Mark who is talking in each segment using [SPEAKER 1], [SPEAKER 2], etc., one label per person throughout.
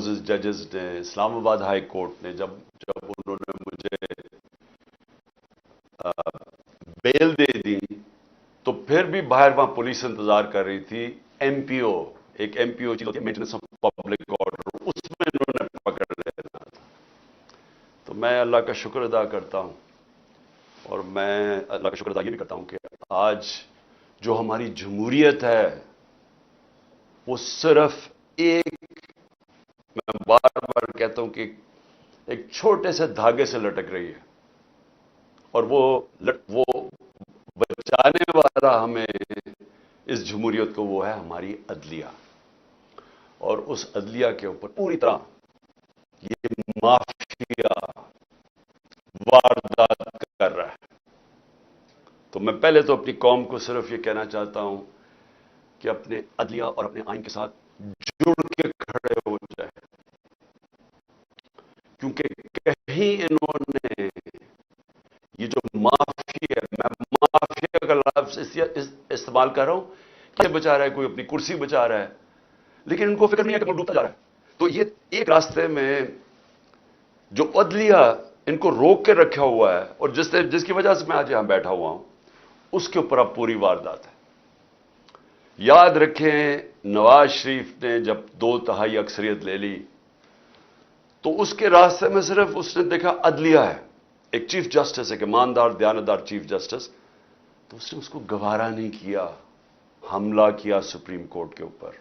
[SPEAKER 1] معزز ججز نے، اسلام آباد ہائی کورٹ نے جب انہوں نے مجھے بیل دے دی تو پھر بھی باہر وہاں پولیس انتظار کر رہی تھی. ایم پی او، ایک ایم پی او چیز ہوتی ہے مینٹیننس آف پبلک آرڈر، اس میں انہوں نے پکڑ لینا تھا. تو میں اللہ کا شکر ادا کرتا ہوں، اور میں اللہ کا شکر ادا یہ بھی کرتا ہوں کہ آج جو ہماری جمہوریت ہے وہ صرف ایک، میں بار بار کہتا ہوں کہ ایک چھوٹے سے دھاگے سے لٹک رہی ہے، اور وہ بچانے والا ہمیں اس جمہوریت کو وہ ہے ہماری عدلیہ. اور اس عدلیہ کے اوپر پوری طرح یہ مافیا واردات کر رہا ہے. تو میں پہلے تو اپنی قوم کو صرف یہ کہنا چاہتا ہوں کہ اپنے عدلیہ اور اپنے آئین کے ساتھ جڑ کے کھڑے ہو جائے، کیونکہ کہیں انہوں نے یہ جو مافیا، میں مافیا کا لفظ استعمال کر رہا ہوں کہ بچا رہا ہے، کوئی اپنی کرسی بچا رہا ہے، لیکن ان کو فکر نہیں ہے کہ وہ ڈوبتا جا رہا ہے. تو یہ ایک راستے میں جو عدلیہ ان کو روک کے رکھا ہوا ہے، اور جس کی وجہ سے میں آج یہاں بیٹھا ہوا ہوں، اس کے اوپر اب پوری واردات ہے. یاد رکھیں نواز شریف نے جب 2/3 اکثریت لے لی تو اس کے راستے میں صرف اس نے دیکھا عدلیہ ہے، ایک چیف جسٹس، ایک ایماندار دیانتدار چیف جسٹس، تو اس نے اس کو گوارا نہیں کیا، حملہ کیا سپریم کورٹ کے اوپر،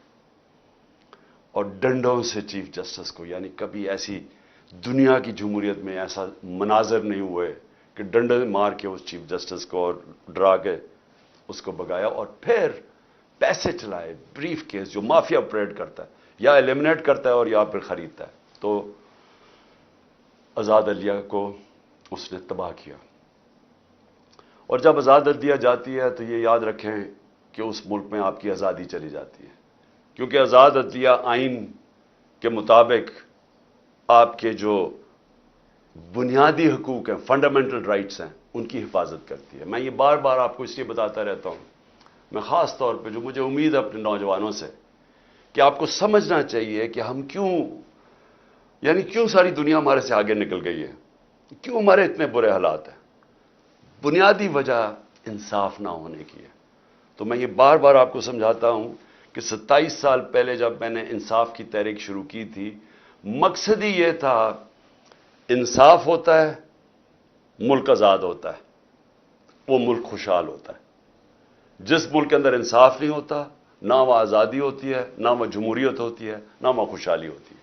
[SPEAKER 1] اور ڈنڈوں سے چیف جسٹس کو، یعنی کبھی ایسی دنیا کی جمہوریت میں ایسا مناظر نہیں ہوئے کہ ڈنڈے مار کے اس چیف جسٹس کو اور ڈرا کے اس کو بگایا، اور پھر پیسے چلائے. بریف کیس جو مافیا آپریٹ کرتا ہے، یا ایلیمنیٹ کرتا ہے اور یا پھر خریدتا ہے. تو آزاد عدلیہ کو اس نے تباہ کیا. اور جب آزاد عدلیہ جاتی ہے تو یہ یاد رکھیں کہ اس ملک میں آپ کی آزادی چلی جاتی ہے، کیونکہ آزاد عدلیہ آئین کے مطابق آپ کے جو بنیادی حقوق ہیں، فنڈامنٹل رائٹس ہیں، ان کی حفاظت کرتی ہے. میں یہ بار بار آپ کو اس لیے بتاتا رہتا ہوں، میں خاص طور پہ جو مجھے امید ہے اپنے نوجوانوں سے، کہ آپ کو سمجھنا چاہیے کہ ہم کیوں ساری دنیا ہمارے سے آگے نکل گئی ہے، کیوں ہمارے اتنے برے حالات ہیں. بنیادی وجہ انصاف نہ ہونے کی ہے. تو میں یہ بار بار آپ کو سمجھاتا ہوں کہ 27 سال پہلے جب میں نے انصاف کی تحریک شروع کی تھی، مقصد ہی یہ تھا، انصاف ہوتا ہے ملک آزاد ہوتا ہے، وہ ملک خوشحال ہوتا ہے. جس ملک کے اندر انصاف نہیں ہوتا، نہ وہ آزادی ہوتی ہے، نہ وہ جمہوریت ہوتی ہے، نہ وہ خوشحالی ہوتی ہے.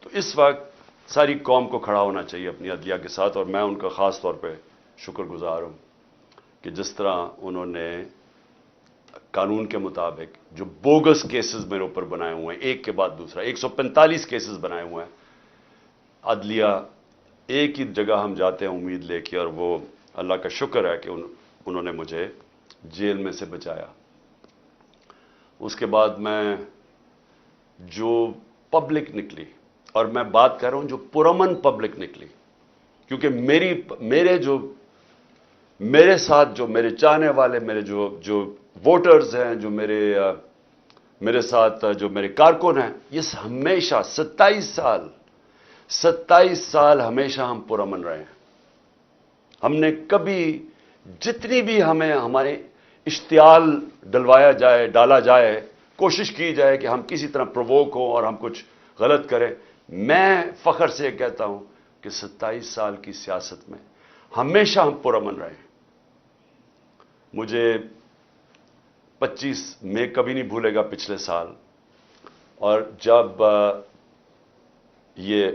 [SPEAKER 1] تو اس وقت ساری قوم کو کھڑا ہونا چاہیے اپنی عدلیہ کے ساتھ، اور میں ان کا خاص طور پہ شکر گزار ہوں کہ جس طرح انہوں نے قانون کے مطابق جو بوگس کیسز میرے اوپر بنائے ہوئے ہیں، ایک کے بعد دوسرا 145 کیسز بنائے ہوئے ہیں. عدلیہ ایک ہی جگہ ہم جاتے ہیں امید لے کے، اور وہ اللہ کا شکر ہے کہ انہوں نے مجھے جیل میں سے بچایا. اس کے بعد میں جو پبلک نکلی، اور میں بات کر رہا ہوں جو پرامن پبلک نکلی، کیونکہ میرے ساتھ جو میرے چاہنے والے، میرے جو ووٹرز ہیں، جو میرے ساتھ جو میرے کارکن ہیں، یہ ہمیشہ 27 سال ہمیشہ ہم پرامن رہے ہیں. ہم نے کبھی جتنی بھی ہمیں ہمارے اشتعال ڈالا جائے، کوشش کی جائے کہ ہم کسی طرح پرووک ہوں اور ہم کچھ غلط کریں، میں فخر سے یہ کہتا ہوں کہ 27 سال کی سیاست میں ہمیشہ ہم پرامن رہے ہیں. مجھے 25 مئی کبھی نہیں بھولے گا پچھلے سال، اور جب یہ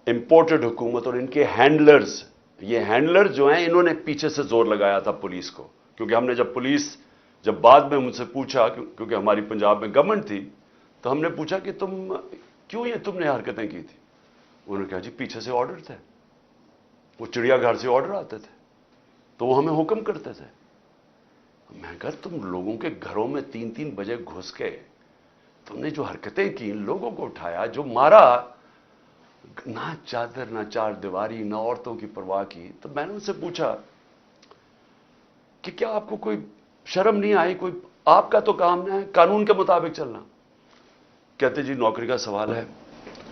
[SPEAKER 1] امپورٹڈ حکومت اور ان کے ہینڈلرز، یہ ہینڈلر جو ہیں، انہوں نے پیچھے سے زور لگایا تھا پولیس کو، کیونکہ ہم نے جب بعد میں مجھ سے پوچھا، کیونکہ ہماری پنجاب میں گورنمنٹ تھی، تو ہم نے پوچھا کہ تم نے حرکتیں کی تھی. انہوں نے کہا جی پیچھے سے آرڈر تھے، وہ چڑیا گھر سے آرڈر آتے تھے تو وہ ہمیں حکم کرتے تھے. میں کہا تم لوگوں کے گھروں میں 3 بجے گھس کے تم نے جو حرکتیں کی، لوگوں کو اٹھایا، جو مارا، نہ چادر نہ چار دیواری، نہ عورتوں کی پرواہ کی. تو میں نے ان سے پوچھا کہ کیا آپ کو کوئی شرم نہیں آئی؟ کوئی آپ کا تو کام ہے قانون کے مطابق چلنا. کہتے جی نوکری کا سوال ہے،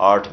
[SPEAKER 1] 8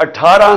[SPEAKER 1] 18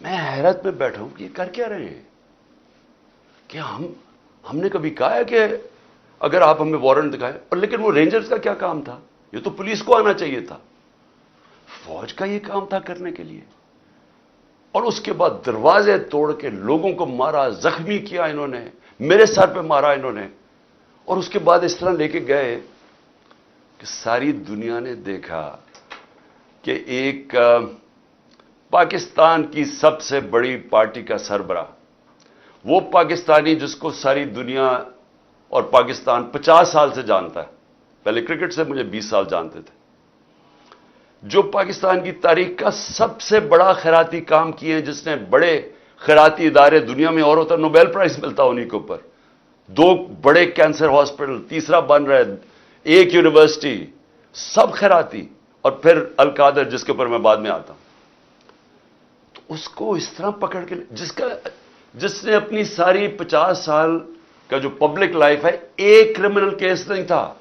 [SPEAKER 1] میں حیرت میں بیٹھا ہوں کہ یہ کر کیا رہے ہیں؟ کیا ہم نے کبھی کہا ہے کہ اگر آپ ہمیں وارنٹ دکھائیں؟ اور لیکن وہ رینجرز کا کیا کام تھا؟ یہ تو پولیس کو آنا چاہیے تھا، فوج کا یہ کام تھا کرنے کے لیے. اور اس کے بعد دروازے توڑ کے لوگوں کو مارا، زخمی کیا انہوں نے، میرے سر پہ مارا انہوں نے. اور اس کے بعد اس طرح لے کے گئے کہ ساری دنیا نے دیکھا کہ ایک پاکستان کی سب سے بڑی پارٹی کا سربراہ، وہ پاکستانی جس کو ساری دنیا اور پاکستان 50 سال سے جانتا ہے، پہلے کرکٹ سے مجھے 20 سال جانتے تھے، جو پاکستان کی تاریخ کا سب سے بڑا خیراتی کام کیے ہیں، جس نے بڑے خیراتی ادارے دنیا میں اور ہوتا ہے، نوبیل پرائز ملتا انہی کے اوپر، 2 بڑے کینسر ہاسپٹل، تیسرا بن رہا ہے، 1 یونیورسٹی، سب خیراتی، اور پھر القادر جس کے اوپر میں بعد میں آتا ہوں. تو اس کو اس طرح پکڑ کے، جس نے اپنی ساری 50 سال کا جو پبلک لائف ہے ایک کرمنل کیس نہیں تھا،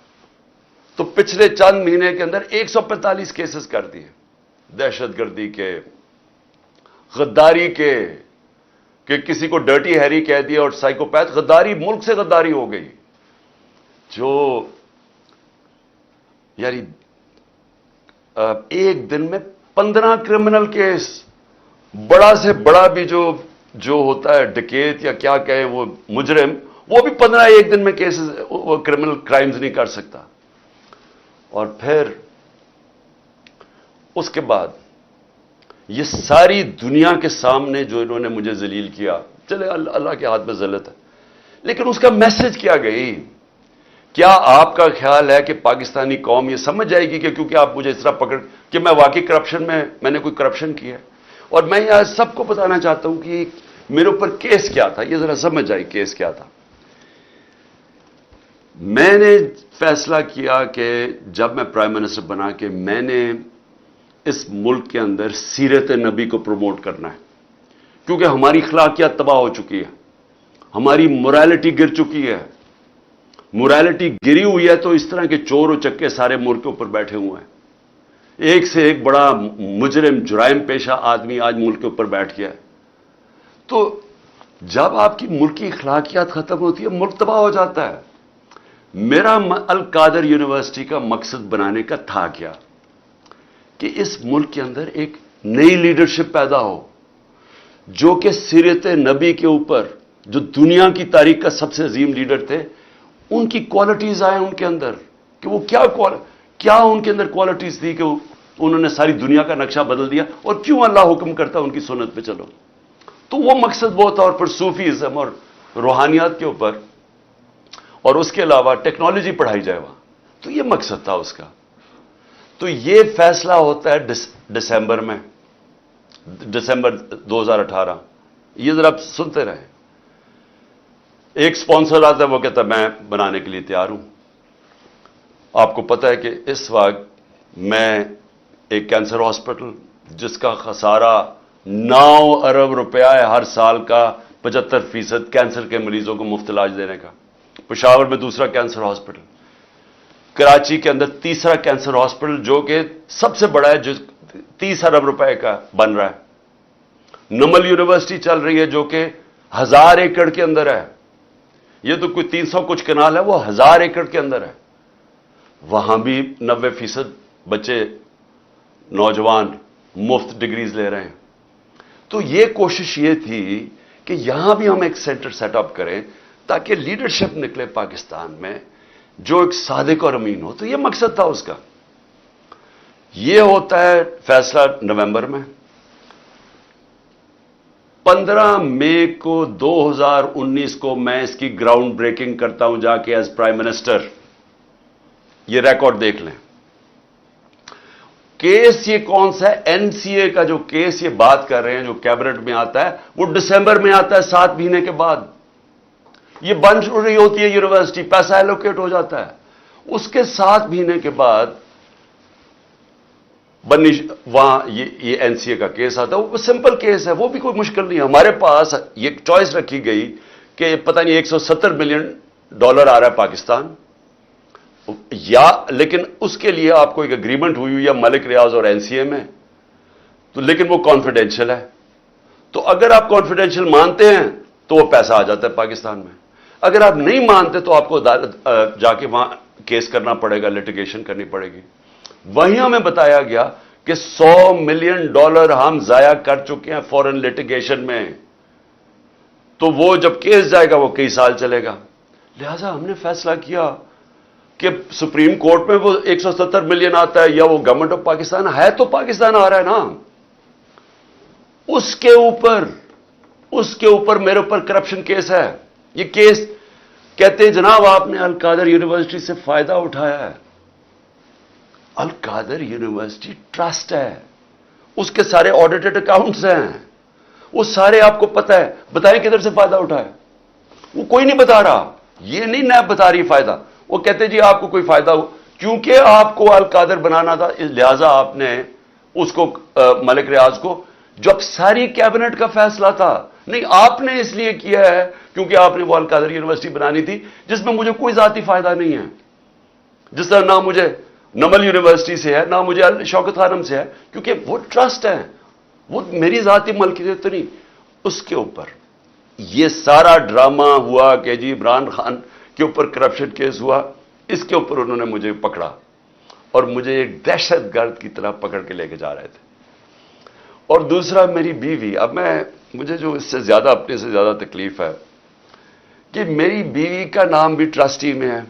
[SPEAKER 1] تو پچھلے چند مہینے کے اندر 145 کیسز کر دیے، دہشت گردی کے، غداری کے، کہ کسی کو ڈرٹی ہیری کہہ دیا، اور سائیکوپیتھ غداری، ملک سے غداری ہو گئی. جو یعنی ایک دن میں 15 کرمنل کیس، بڑا سے بڑا بھی جو ہوتا ہے ڈکیت یا کیا کہیں وہ مجرم، وہ بھی 15 ایک دن میں کیسز، وہ کرمنل کرائمز نہیں کر سکتا. اور پھر اس کے بعد یہ ساری دنیا کے سامنے جو انہوں نے مجھے ذلیل کیا، چلے اللہ کے ہاتھ میں ذلت ہے، لیکن اس کا میسج کیا گئی؟ کیا آپ کا خیال ہے کہ پاکستانی قوم یہ سمجھ جائے گی کہ کیونکہ آپ مجھے اس طرح پکڑ کہ میں واقعی کرپشن میں نے کوئی کرپشن کیا ہے؟ اور میں یہاں سب کو بتانا چاہتا ہوں کہ میرے اوپر کیس کیا تھا، یہ ذرا سمجھ آئی کیس کیا تھا. میں نے فیصلہ کیا کہ جب میں پرائم منسٹر بنا کہ میں نے اس ملک کے اندر سیرت نبی کو پروموٹ کرنا ہے، کیونکہ ہماری اخلاقیات تباہ ہو چکی ہے، ہماری مورالٹی گر چکی ہے. مورالٹی گری ہوئی ہے تو اس طرح کے چور و چکے سارے ملک کے اوپر بیٹھے ہوئے ہیں، ایک سے ایک بڑا مجرم جرائم پیشہ آدمی آج ملک کے اوپر بیٹھ گیا ہے. تو جب آپ کی ملکی اخلاقیات ختم ہوتی ہے، ملک تباہ ہو جاتا ہے. میرا القادر یونیورسٹی کا مقصد بنانے کا تھا کیا؟ کہ اس ملک کے اندر ایک نئی لیڈرشپ پیدا ہو، جو کہ سیرت نبی کے اوپر، جو دنیا کی تاریخ کا سب سے عظیم لیڈر تھے، ان کی کوالٹیز آئیں ان کے اندر، کہ وہ کیا ان کے اندر کوالٹیز تھی کہ انہوں نے ساری دنیا کا نقشہ بدل دیا، اور کیوں اللہ حکم کرتا ان کی سنت پہ چلو. تو وہ مقصد بہت تھا. اور پھر صوفیزم اور روحانیات کے اوپر، اور اس کے علاوہ ٹیکنالوجی پڑھائی جائے وہاں. تو یہ مقصد تھا اس کا. تو یہ فیصلہ ہوتا ہے دسمبر میں، دسمبر 2018. یہ ذرا آپ سنتے رہیں. ایک سپانسر آتا ہے، وہ کہتا ہے میں بنانے کے لیے تیار ہوں. آپ کو پتہ ہے کہ اس وقت میں ایک کینسر ہاسپٹل جس کا خسارہ 9 ارب روپیہ ہے ہر سال کا، 75% کینسر کے مریضوں کو مفت علاج دینے کا. پشاور میں دوسرا کینسر ہاسپٹل، کراچی کے اندر تیسرا کینسر ہاسپٹل جو کہ سب سے بڑا ہے، جو 30 ارب روپے کا بن رہا ہے. نمل یونیورسٹی چل رہی ہے جو کہ 1000 ایکڑ کے اندر ہے. یہ تو کوئی 300 کچھ کنال ہے، وہ 1000 ایکڑ کے اندر ہے. وہاں بھی 90% بچے نوجوان مفت ڈگریز لے رہے ہیں. تو یہ کوشش یہ تھی کہ یہاں بھی ہم ایک سینٹر سیٹ اپ کریں تاکہ لیڈرشپ نکلے پاکستان میں جو ایک صادق اور امین ہو. تو یہ مقصد تھا اس کا. یہ ہوتا ہے فیصلہ نومبر میں. 15 مئی کو 2019 کو میں اس کی گراؤنڈ بریکنگ کرتا ہوں جا کے ایز پرائم منسٹر. یہ ریکارڈ دیکھ لیں. کیس یہ کون سا ہے؟ این سی اے کا جو کیس یہ بات کر رہے ہیں جو کیبنٹ میں آتا ہے، وہ دسمبر میں آتا ہے 7 مہینے کے بعد. یہ بن رہی ہوتی ہے یونیورسٹی، پیسہ ایلوکیٹ ہو جاتا ہے. اس کے 7 مہینے کے بعد وہاں یہ این سی اے کا کیس آتا ہے. وہ سمپل کیس ہے، وہ بھی کوئی مشکل نہیں ہے. ہمارے پاس یہ چوائس رکھی گئی کہ پتہ نہیں $170 ملین آ رہا ہے پاکستان، لیکن اس کے لیے آپ کو ایک اگریمنٹ ہوئی یا ملک ریاض اور این سی اے میں، تو لیکن وہ کانفیڈینشیل ہے. تو اگر آپ کانفیڈینشیل مانتے ہیں تو وہ پیسہ آ جاتا ہے پاکستان میں. اگر آپ نہیں مانتے تو آپ کو جا کے وہاں کیس کرنا پڑے گا, لٹیگیشن کرنی پڑے گی. وہیں ہمیں بتایا گیا کہ $100 ملین ہم ضائع کر چکے ہیں فورن لٹیگیشن میں. تو وہ جب کیس جائے گا وہ کئی سال چلے گا. لہذا ہم نے فیصلہ کیا کہ سپریم کورٹ میں وہ 170 ملین آتا ہے یا وہ گورنمنٹ آف پاکستان ہے, تو پاکستان آ رہا ہے نا, اس کے اوپر میرے اوپر کرپشن کیس ہے. یہ کیس کہتے ہیں جناب آپ نے القادر یونیورسٹی سے فائدہ اٹھایا ہے. القادر یونیورسٹی ٹرسٹ ہے, اس کے سارے آڈیٹڈ اکاؤنٹس ہیں, وہ سارے آپ کو پتہ ہے. بتائیں کدھر سے فائدہ اٹھایا؟ وہ کوئی نہیں بتا رہا. یہ نہیں نیب بتا رہی فائدہ. وہ کہتے جی آپ کو کوئی فائدہ ہو, کیونکہ آپ کو القادر بنانا تھا لہذا آپ نے اس کو ملک ریاض کو, جب ساری کیبنٹ کا فیصلہ تھا, نہیں آپ نے اس لیے کیا ہے کیونکہ آپ نے وہ القادر یونیورسٹی بنانی تھی جس میں مجھے کوئی ذاتی فائدہ نہیں ہے. جس طرح نہ مجھے نمل یونیورسٹی سے ہے, نہ مجھے شوکت خانم سے ہے, کیونکہ وہ ٹرسٹ ہے, وہ میری ذاتی ملکیت تو نہیں. اس کے اوپر یہ سارا ڈرامہ ہوا کہ جی عمران خان کے اوپر کرپشن کیس ہوا, اس کے اوپر انہوں نے مجھے پکڑا اور مجھے ایک دہشت گرد کی طرح پکڑ کے لے کے جا رہے تھے. اور دوسرا میری بیوی. اب مجھے جو اس سے زیادہ اپنے سے زیادہ تکلیف ہے کہ میری بیوی کا نام بھی ٹرسٹی میں ہے.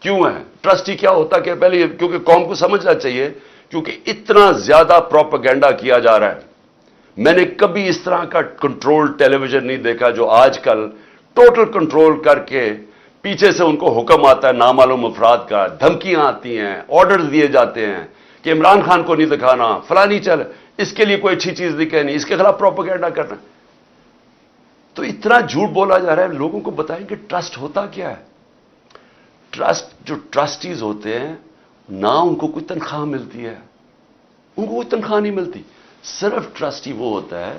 [SPEAKER 1] کیوں ہے؟ ٹرسٹی کیا ہوتا کہ پہلے کیونکہ قوم کو سمجھنا چاہیے, کیونکہ اتنا زیادہ پروپیگنڈا کیا جا رہا ہے. میں نے کبھی اس طرح کا کنٹرول ٹیلی ویژن نہیں دیکھا جو آج کل ٹوٹل کنٹرول کر کے پیچھے سے ان کو حکم آتا ہے نامعلوم افراد کا, دھمکیاں آتی ہیں, آرڈرز دیے جاتے ہیں کہ عمران خان کو نہیں دکھانا, فلانی چل, اس کے لیے کوئی اچھی چیز نہیں کہنی, اس کے خلاف پروپیگنڈا کرنا. تو اتنا جھوٹ بولا جا رہا ہے. لوگوں کو بتائیں کہ ٹرسٹ ہوتا کیا ہے. ٹرسٹ, جو ٹرسٹیز ہوتے ہیں نہ ان کو کوئی تنخواہ ملتی ہے, ان کو کوئی تنخواہ نہیں ملتی. صرف ٹرسٹی وہ ہوتا ہے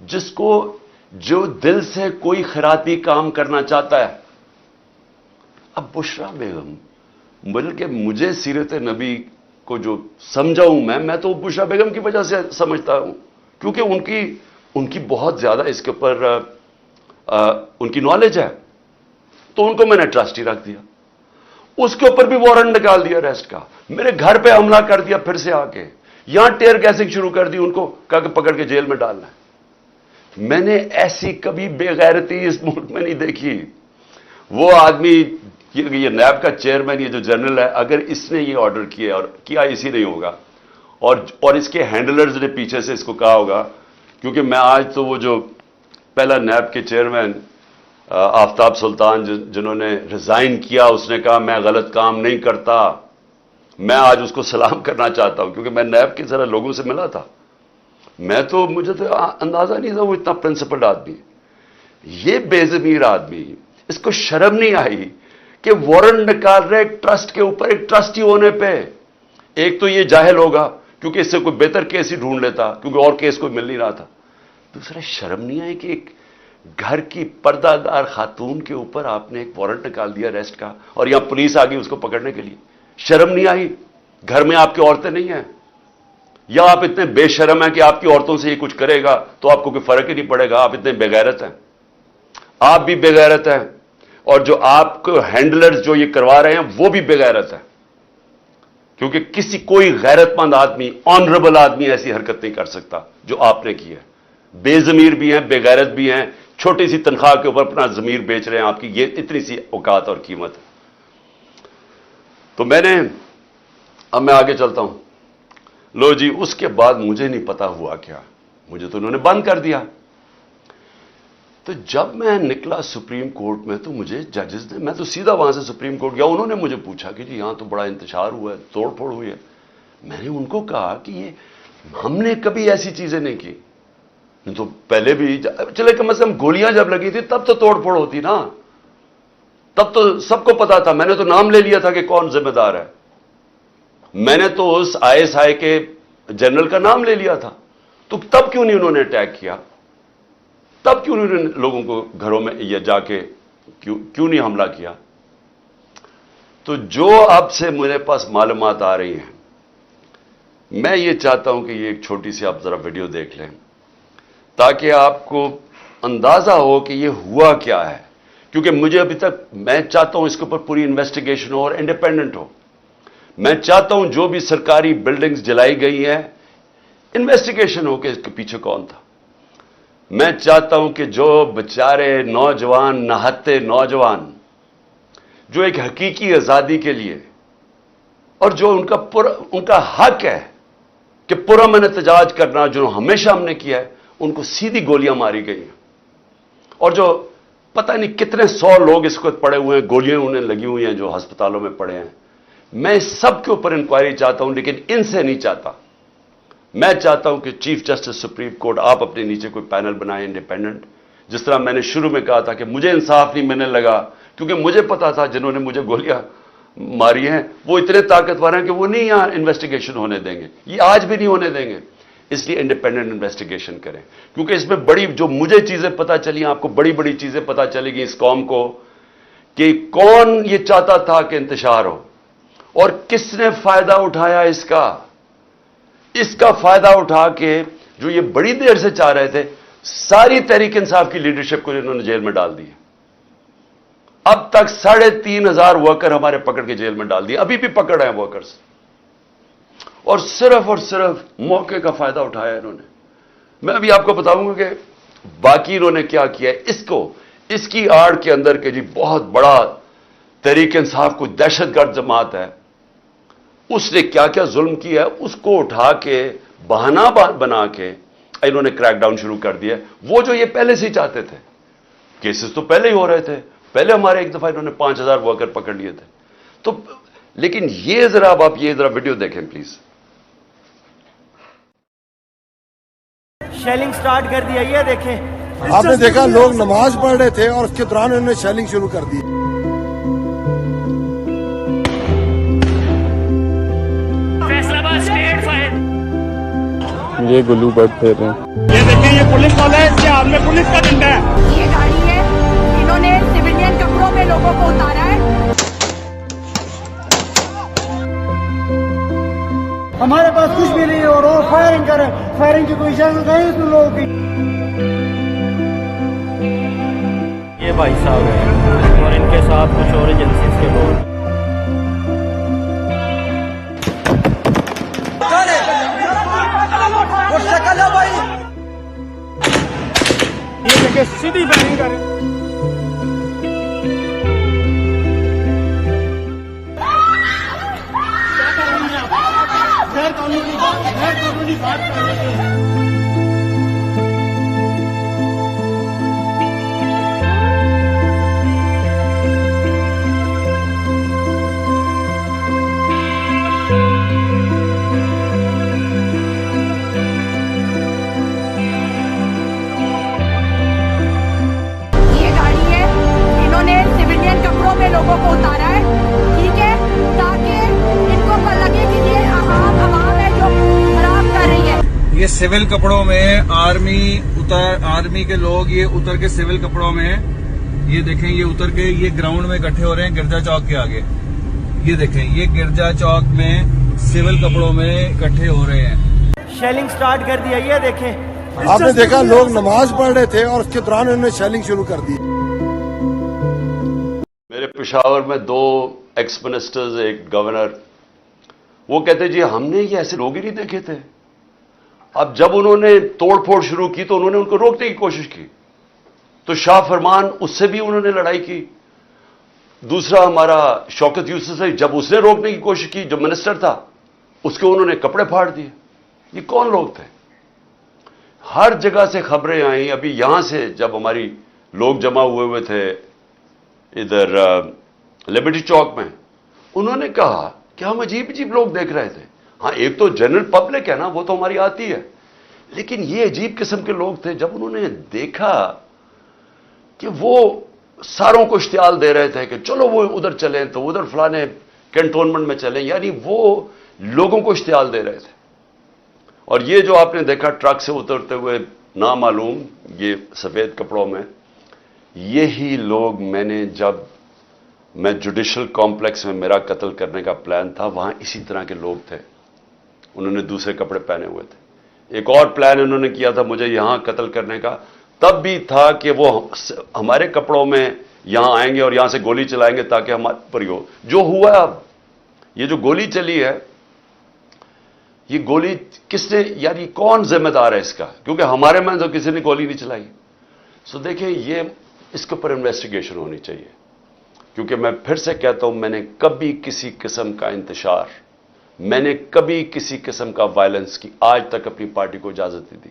[SPEAKER 1] جس کو جو دل سے کوئی خیراتی کام کرنا چاہتا ہے. اب بشرا بیگم, بلکہ مجھے سیرت نبی کو جو سمجھا ہوں میں تو بشرا بیگم کی وجہ سے سمجھتا ہوں, کیونکہ ان کی بہت زیادہ اس کے اوپر ان کی نالج ہے, تو ان کو میں نے ٹرسٹی رکھ دیا. اس کے اوپر بھی وارنٹ نکال دیا ریسٹ کا. میرے گھر پہ حملہ کر دیا پھر سے آ کے, یہاں ٹیئر گیسنگ شروع کر دی, ان کو کہا کہ پکڑ کے جیل میں ڈالنا ہے. میں نے ایسی کبھی بے غیرتی اس ملک میں نہیں دیکھی. وہ آدمی یہ نیب کا چیئرمین, یہ جو جنرل ہے, اگر اس نے یہ آرڈر کیا اور کیا اسی نہیں ہوگا, اور اس کے ہینڈلرز نے پیچھے سے اس کو کہا ہوگا, کیونکہ میں آج تو وہ جو پہلا نیب کے چیئرمین آفتاب سلطان جنہوں نے ریزائن کیا, اس نے کہا میں غلط کام نہیں کرتا, میں آج اس کو سلام کرنا چاہتا ہوں, کیونکہ میں نیب کے ذرا لوگوں سے ملا تھا. مجھے تو اندازہ نہیں تھا وہ اتنا پرنسپلڈ آدمی. یہ بے ضمیر آدمی, اس کو شرم نہیں آئی کہ وارنٹ نکال رہے ایک ٹرسٹ کے اوپر, ایک ٹرسٹی ہونے پہ. ایک تو یہ جاہل ہوگا کیونکہ اس سے کوئی بہتر کیس ہی ڈھونڈ لیتا, کیونکہ اور کیس کوئی مل نہیں رہا تھا. دوسرا, شرم نہیں آئی کہ ایک گھر کی پردہ دار خاتون کے اوپر آپ نے ایک وارنٹ نکال دیا ریسٹ کا, اور یہاں پولیس آ گئی اس کو پکڑنے کے لیے. شرم نہیں آئی؟ گھر میں آپ کی عورتیں نہیں ہیں, یا آپ اتنے بے شرم ہیں کہ آپ کی عورتوں سے یہ کچھ کرے گا تو آپ کو کوئی فرق ہی نہیں پڑے گا, آپ اتنے بے غیرت ہیں. آپ بھی بے غیرت ہیں, اور جو آپ کو ہینڈلرز جو یہ کروا رہے ہیں وہ بھی بے غیرت ہیں, کیونکہ کوئی غیرت مند آدمی, آنریبل آدمی ایسی حرکت نہیں کر سکتا جو آپ نے کی ہے. بے ضمیر بھی ہیں, بے غیرت بھی ہیں, چھوٹی سی تنخواہ کے اوپر اپنا ضمیر بیچ رہے ہیں آپ کی, یہ اتنی سی اوقات اور قیمت ہے. تو اب میں آگے چلتا ہوں. لو جی, اس کے بعد مجھے نہیں پتا ہوا کیا, مجھے تو انہوں نے بند کر دیا. تو جب میں نکلا سپریم کورٹ میں تو مجھے ججز نے, میں تو سیدھا وہاں سے سپریم کورٹ گیا, انہوں نے مجھے پوچھا کہ جی یہاں تو بڑا انتشار ہوا ہے, توڑ پھوڑ ہوئی ہے. میں نے ان کو کہا کہ یہ ہم نے کبھی ایسی چیزیں نہیں کی. تو پہلے بھی چلے کم از کم گولیاں جب لگی تھی تب تو توڑ پھوڑ ہوتی نا, تب تو سب کو پتا تھا. میں نے تو نام لے لیا تھا کہ کون ذمہ دار ہے. میں نے تو اس ISI کے جنرل کا نام لے لیا تھا. تو تب کیوں نہیں انہوں نے اٹیک کیا؟ تب کیوں انہوں نے لوگوں کو گھروں میں یا جا کے کیوں نہیں حملہ کیا؟ تو جو اب سے میرے پاس معلومات آ رہی ہیں, میں یہ چاہتا ہوں کہ یہ ایک چھوٹی سی آپ ذرا ویڈیو دیکھ لیں تاکہ آپ کو اندازہ ہو کہ یہ ہوا کیا ہے. کیونکہ مجھے ابھی تک میں چاہتا ہوں اس کے اوپر پوری انویسٹیگیشن ہو اور انڈیپینڈنٹ ہو. میں چاہتا ہوں جو بھی سرکاری بلڈنگز جلائی گئی ہیں انویسٹیگیشن ہو کہ اس کے پیچھے کون تھا. میں چاہتا ہوں کہ جو بیچارے نوجوان نہتے نوجوان جو ایک حقیقی آزادی کے لیے اور جو ان کا حق ہے کہ پرامن احتجاج کرنا جو ہمیشہ ہم نے کیا ہے, ان کو سیدھی گولیاں ماری گئی ہیں. اور جو پتہ نہیں کتنے 100 لوگ اس وقت پڑے ہوئے ہیں, گولیاں انہیں لگی ہوئی ہیں جو ہسپتالوں میں پڑے ہیں. میں اس سب کے اوپر انکوائری چاہتا ہوں, لیکن ان سے نہیں چاہتا. میں چاہتا ہوں کہ چیف جسٹس سپریم کورٹ آپ اپنے نیچے کوئی پینل بنائیں انڈیپینڈنٹ. جس طرح میں نے شروع میں کہا تھا کہ مجھے انصاف نہیں ملنے لگا کیونکہ مجھے پتا تھا جنہوں نے مجھے گولیاں ماری ہیں وہ اتنے طاقتور ہیں کہ وہ نہیں یہاں انویسٹیگیشن ہونے دیں گے, یہ آج بھی نہیں ہونے دیں گے. اس لیے انڈیپینڈنٹ انویسٹیگیشن کریں, کیونکہ اس میں بڑی جو مجھے چیزیں پتا چلی, آپ کو بڑی بڑی چیزیں پتا چلے گی اس قوم کو کہ کون یہ چاہتا تھا کہ انتشار ہو اور کس نے فائدہ اٹھایا اس کا فائدہ اٹھا کے جو یہ بڑی دیر سے چاہ رہے تھے ساری تحریک انصاف کی لیڈرشپ کو انہوں نے جیل میں ڈال دی. اب تک 3,500 ورکر ہمارے پکڑ کے جیل میں ڈال دیے, ابھی بھی پکڑ رہے ہیں ورکرز, اور صرف موقع کا فائدہ اٹھایا انہوں نے. میں ابھی آپ کو بتاؤں گا کہ باقی انہوں نے کیا کیا ہے. اس کی آڑ کے اندر کہ جی بہت بڑا تحریک انصاف کو دہشت گرد جماعت ہے, اس نے کیا کیا ظلم کیا ہے اس کو اٹھا کے بہانہ بنا کے انہوں نے کریک ڈاؤن شروع کر دیا. وہ جو یہ پہلے سے ہی چاہتے تھے, کیسز تو پہلے ہی ہو رہے تھے, پہلے ہمارے ایک دفعہ انہوں نے 5,000 ورکر پکڑ لیے تھے. تو لیکن یہ ذرا آپ یہ ذرا ویڈیو دیکھیں پلیز.
[SPEAKER 2] شیلنگ سٹارٹ کر دیا, یہ دیکھیں
[SPEAKER 3] آپ نے دیکھا لوگ نماز پڑھ رہے تھے اور اس کے دوران انہوں نے شیلنگ شروع کر دی.
[SPEAKER 2] فیصلہ آباد اسٹیٹ فائر.
[SPEAKER 4] یہ گلو برڈ پھیر رہے ہیں.
[SPEAKER 2] یہ دیکھیں یہ پولیس والا ہے, اس کے ہاتھ میں پولیس کا ڈنڈا ہے.
[SPEAKER 5] یہ گاڑی ہے, انہوں نے سویلین کپڑوں میں لوگوں کو اتارا ہے.
[SPEAKER 6] ہمارے پاس کچھ بھی نہیں ہے اور وہ فائرنگ کرے, فائرنگ کی کوئی اجازت نہیں اس لوگوں کی.
[SPEAKER 2] یہ بھائی صاحب ہیں اور ان کے ساتھ کچھ اور ایجنسیز کے لوگ. یہ دیکھیں سیدھی فائرنگ کریں. غیر قانونی بات کر رہے ہیں.
[SPEAKER 5] یہ گاڑی ہے, انہوں نے سویلین کپڑوں میں لوگوں کو اتارا ہے, ٹھیک ہے, تاکہ ان کو لگے کہ یہ عوام ہے جو خراب کر رہی ہے.
[SPEAKER 7] یہ سول کپڑوں میں آرمی کے لوگ یہ اتر کے سول کپڑوں میں, یہ دیکھیں یہ اتر کے یہ گراؤنڈ میں اکٹھے ہو رہے ہیں گرجا چوک کے آگے. یہ دیکھیں یہ گرجا چوک میں سول کپڑوں میں اکٹھے ہو رہے ہیں.
[SPEAKER 2] شیلنگ سٹارٹ کر دیا, یہ دیکھیں
[SPEAKER 3] آپ نے دیکھا لوگ نماز پڑھ رہے تھے اور اس کے دوران انہوں نے شیلنگ شروع کر دی.
[SPEAKER 1] میرے پشاور میں 2 ایکس منسٹرز, ایک گورنر, وہ کہتے جی ہم نے یہ ایسے لوگ ہی نہیں دیکھے تھے. اب جب انہوں نے توڑ پھوڑ شروع کی تو انہوں نے ان کو روکنے کی کوشش کی, تو شاہ فرمان اس سے بھی انہوں نے لڑائی کی. دوسرا ہمارا شوکت یوسف ہے, جب اس نے روکنے کی کوشش کی جو منسٹر تھا اس کے انہوں نے کپڑے پھاڑ دیے. یہ کون لوگ تھے؟ ہر جگہ سے خبریں آئیں. ابھی یہاں سے جب ہماری لوگ جمع ہوئے تھے ادھر لبرٹی چوک میں, انہوں نے کہا کہ ہم عجیب لوگ دیکھ رہے تھے. ہاں ایک تو جنرل پبلک ہے نا, وہ تو ہماری آتی ہے, لیکن یہ عجیب قسم کے لوگ تھے. جب انہوں نے دیکھا کہ وہ ساروں کو اشتعال دے رہے تھے کہ چلو وہ ادھر چلیں تو ادھر فلانے کنٹونمنٹ میں چلیں, یعنی وہ لوگوں کو اشتعال دے رہے تھے. اور یہ جو آپ نے دیکھا ٹرک سے اترتے ہوئے نامعلوم یہ سفید کپڑوں میں, یہی لوگ جب میں جوڈیشل کمپلیکس میں میرا قتل کرنے کا پلان تھا, وہاں اسی طرح کے لوگ تھے. انہوں نے دوسرے کپڑے پہنے ہوئے تھے. ایک اور پلان انہوں نے کیا تھا مجھے یہاں قتل کرنے کا، تب بھی تھا کہ وہ ہمارے کپڑوں میں یہاں آئیں گے اور یہاں سے گولی چلائیں گے تاکہ ہمارے پر ہی ہو۔ جو ہوا اب یہ جو گولی چلی ہے، یہ گولی کس نے، یعنی کون ذمہ دار ہے اس کا؟ کیونکہ ہمارے میں تو کسی نے گولی نہیں چلائی۔ سو دیکھیں یہ اس کے اوپر انویسٹیگیشن ہونی چاہیے، کیونکہ میں پھر سے کہتا ہوں میں نے کبھی کسی قسم کا انتشار، میں نے کبھی کسی قسم کا وائلنس کی آج تک اپنی پارٹی کو اجازت نہیں دی،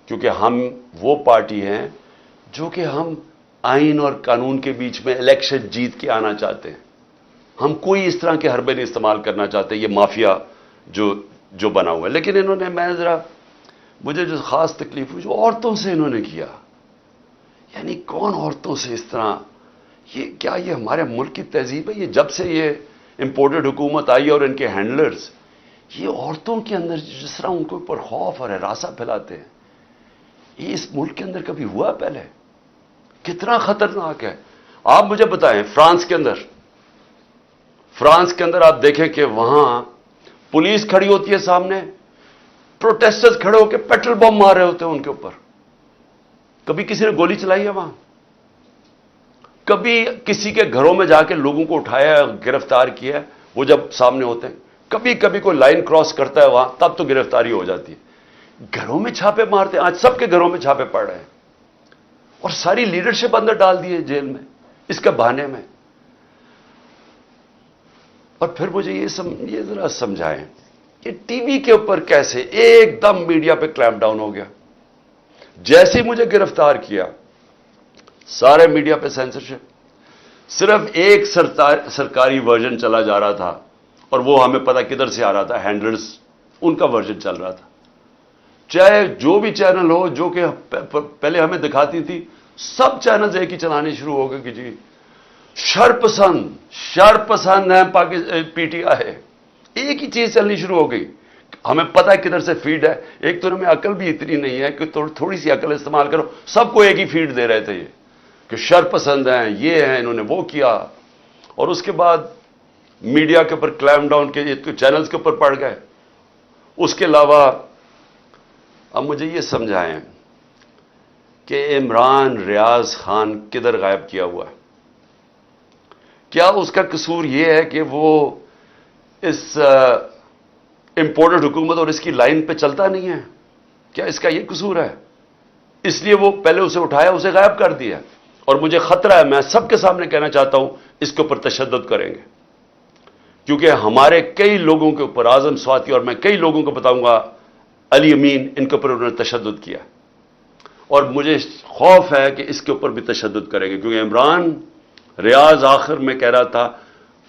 [SPEAKER 1] کیونکہ ہم وہ پارٹی ہیں جو کہ ہم آئین اور قانون کے بیچ میں الیکشن جیت کے آنا چاہتے ہیں۔ ہم کوئی اس طرح کے حربے نہیں استعمال کرنا چاہتے، یہ مافیا جو بنا ہوا ہے۔ لیکن انہوں نے، میں ذرا مجھے جو خاص تکلیف ہوئی جو عورتوں سے انہوں نے کیا، یعنی کون عورتوں سے اس طرح، یہ کیا یہ ہمارے ملک کی تہذیب ہے؟ یہ جب سے یہ امپورٹڈ حکومت آئی اور ان کے ہینڈلرز یہ عورتوں کے اندر جس طرح ان کے اوپر خوف اور ہراساں پھیلاتے ہیں، یہ اس ملک کے اندر کبھی ہوا پہلے؟ کتنا خطرناک ہے۔ آپ مجھے بتائیں فرانس کے اندر آپ دیکھیں کہ وہاں پولیس کھڑی ہوتی ہے سامنے، پروٹیسٹرز کھڑے ہو کے پیٹرول بم مار رہے ہوتے ہیں ان کے اوپر۔ کبھی کسی نے گولی چلائی ہے وہاں؟ کبھی کسی کے گھروں میں جا کے لوگوں کو اٹھایا گرفتار کیا ہے وہ جب سامنے ہوتے ہیں؟ کبھی کبھی کوئی لائن کراس کرتا ہے وہاں، تب تو گرفتاری ہو جاتی ہے۔ گھروں میں چھاپے مارتے ہیں، آج سب کے گھروں میں چھاپے پڑ رہے ہیں اور ساری لیڈرشپ اندر ڈال دی ہے جیل میں اس کے بہانے میں۔ اور پھر مجھے یہ ذرا سمجھائیں کہ ٹی وی کے اوپر کیسے ایک دم میڈیا پہ کلیمپ ڈاؤن ہو گیا؟ جیسے ہی مجھے گرفتار کیا سارے میڈیا پہ سینسرشپ، صرف ایک سرکاری ورژن چلا جا رہا تھا اور وہ ہمیں پتہ کدھر سے آ رہا تھا، ہینڈلرز ان کا ورژن چل رہا تھا۔ چاہے جو بھی چینل ہو جو کہ پہلے ہمیں دکھاتی تھی، سب چینلز ایک ہی چلانے شروع ہو گئے کہ جی شر پسند ہے پی ٹی آئی، ایک ہی چیز چلنی شروع ہو گئی۔ ہمیں پتہ ہے کدھر سے فیڈ ہے، ایک تو ہمیں عقل بھی اتنی نہیں ہے کہ تھوڑی سی عقل استعمال کرو، سب کو ایک ہی فیڈ دے رہے تھے یہ کہ شر پسند ہیں، یہ ہیں، انہوں نے وہ کیا۔ اور اس کے بعد میڈیا کے اوپر کلیمپ ڈاؤن کے چینلز کے اوپر پڑ گئے۔ اس کے علاوہ اب مجھے یہ سمجھائیں کہ عمران ریاض خان کدھر غائب کیا ہوا ہے؟ کیا اس کا قصور یہ ہے کہ وہ اس امپورٹڈ حکومت اور اس کی لائن پہ چلتا نہیں ہے؟ کیا اس کا یہ قصور ہے؟ اس لیے وہ پہلے اسے اٹھایا، اسے غائب کر دیا۔ اور مجھے خطرہ ہے، میں سب کے سامنے کہنا چاہتا ہوں اس کے اوپر تشدد کریں گے، کیونکہ ہمارے کئی لوگوں کے اوپر، اعظم سواتی اور میں کئی لوگوں کو بتاؤں گا، علی امین، ان کے اوپر انہوں نے تشدد کیا، اور مجھے خوف ہے کہ اس کے اوپر بھی تشدد کریں گے، کیونکہ عمران ریاض آخر میں کہہ رہا تھا،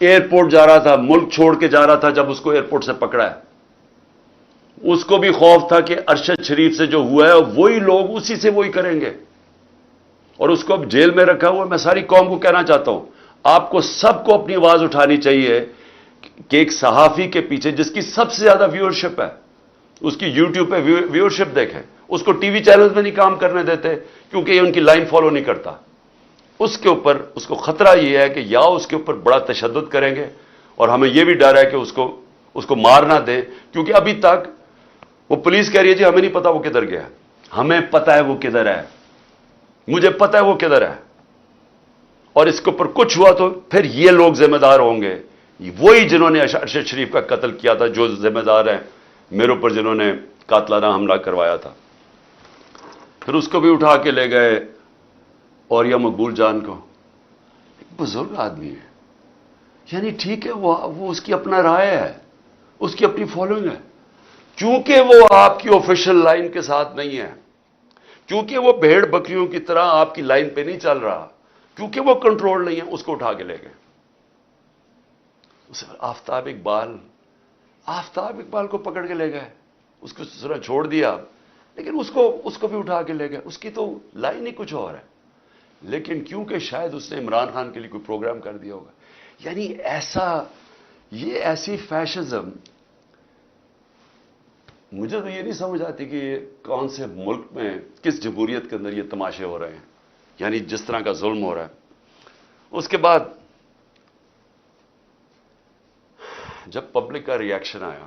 [SPEAKER 1] ایئرپورٹ جا رہا تھا، ملک چھوڑ کے جا رہا تھا، جب اس کو ایئرپورٹ سے پکڑا ہے اس کو بھی خوف تھا کہ ارشد شریف سے جو ہوا ہے وہی لوگ اسی سے وہی کریں گے، اور اس کو اب جیل میں رکھا ہوا۔ میں ساری قوم کو کہنا چاہتا ہوں، آپ کو سب کو اپنی آواز اٹھانی چاہیے کہ ایک صحافی کے پیچھے جس کی سب سے زیادہ ویورشپ ہے، اس کی یوٹیوب پہ ویورشپ دیکھیں، اس کو ٹی وی چینلز میں نہیں کام کرنے دیتے کیونکہ یہ ان کی لائن فالو نہیں کرتا۔ اس کے اوپر اس کو خطرہ یہ ہے کہ یا اس کے اوپر بڑا تشدد کریں گے، اور ہمیں یہ بھی ڈر ہے کہ اس کو مار نہ دیں، کیونکہ ابھی تک وہ پولیس کہہ رہی ہے جی ہمیں نہیں پتا وہ کدھر گیا، ہمیں پتا ہے وہ کدھر ہے، مجھے پتا ہے وہ کدھر ہے، اور اس کے اوپر کچھ ہوا تو پھر یہ لوگ ذمہ دار ہوں گے، وہی جنہوں نے ارشد شریف کا قتل کیا تھا، جو ذمہ دار ہیں میرے اوپر جنہوں نے قاتلانہ حملہ کروایا تھا۔ پھر اس کو بھی اٹھا کے لے گئے، اور یا مقبول جان کو، ایک بزرگ آدمی ہے، یعنی ٹھیک ہے وہ اس کی اپنا رائے ہے، اس کی اپنی فالوئنگ ہے، چونکہ وہ آپ کی آفیشل لائن کے ساتھ نہیں ہے، کیونکہ وہ بھیڑ بکریوں کی طرح آپ کی لائن پہ نہیں چل رہا، کیونکہ وہ کنٹرول نہیں ہے، اس کو اٹھا کے لے گئے۔ اسے آفتاب اقبال کو پکڑ کے لے گئے، اس کو ذرا چھوڑ دیا، لیکن اس کو بھی اٹھا کے لے گئے، اس کی تو لائن ہی کچھ اور ہے، لیکن کیونکہ شاید اس نے عمران خان کے لیے کوئی پروگرام کر دیا ہوگا، یعنی ایسی فیشزم، مجھے تو یہ نہیں سمجھ آتی کہ کون سے ملک میں، کس جمہوریت کے اندر یہ تماشے ہو رہے ہیں، یعنی جس طرح کا ظلم ہو رہا ہے۔ اس کے بعد جب پبلک کا ریاکشن آیا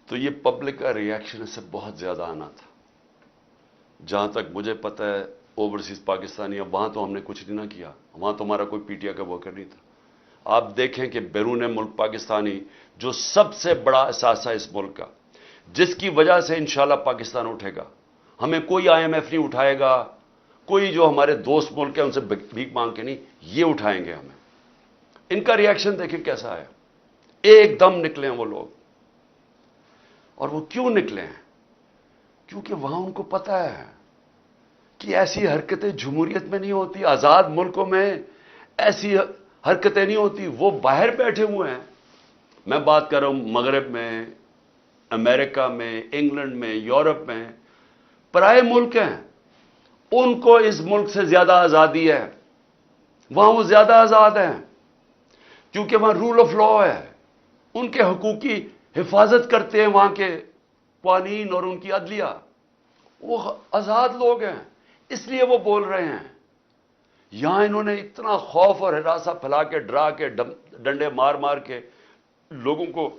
[SPEAKER 1] تو یہ پبلک کا ریئیکشن اس سے بہت زیادہ آنا تھا. جہاں تک مجھے پتہ ہے اوورسیز پاکستانی، اب وہاں تو ہم نے کچھ نہیں نہ کیا، وہاں تو ہمارا کوئی پی ٹی آئی کا ورکر نہیں تھا. آپ دیکھیں کہ بیرون ملک پاکستانی جو سب سے بڑا اثاثہ اس ملک کا، جس کی وجہ سے انشاءاللہ پاکستان اٹھے گا، ہمیں کوئی آئی ایم ایف نہیں اٹھائے گا، کوئی جو ہمارے دوست ملک ہیں ان سے بھیک مانگ کے نہیں، یہ اٹھائیں گے ہمیں. ان کا ریئیکشن دیکھیں کیسا ہے. ایک دم نکلے ہیں وہ لوگ. اور وہ کیوں نکلے ہیں؟ کیونکہ وہاں ان کو پتہ ہے کہ ایسی حرکتیں جمہوریت میں نہیں ہوتی، آزاد ملکوں میں ایسی حرکتیں نہیں ہوتی. وہ باہر بیٹھے ہوئے ہیں. میں بات کر رہا ہوں مغرب میں، امریکہ میں، انگلینڈ میں، یورپ میں، پرائے ملک ہیں. ان کو اس ملک سے زیادہ آزادی ہے. وہاں وہ زیادہ آزاد ہیں کیونکہ وہاں رول آف لا ہے. ان کے حقوق کی حفاظت کرتے ہیں وہاں کے قوانین اور ان کی عدلیہ. وہ آزاد لوگ ہیں، اس لیے وہ بول رہے ہیں. یہاں انہوں نے اتنا خوف اور ہراساں پھیلا کے، ڈرا کے، ڈنڈے مار مار کے لوگوں کو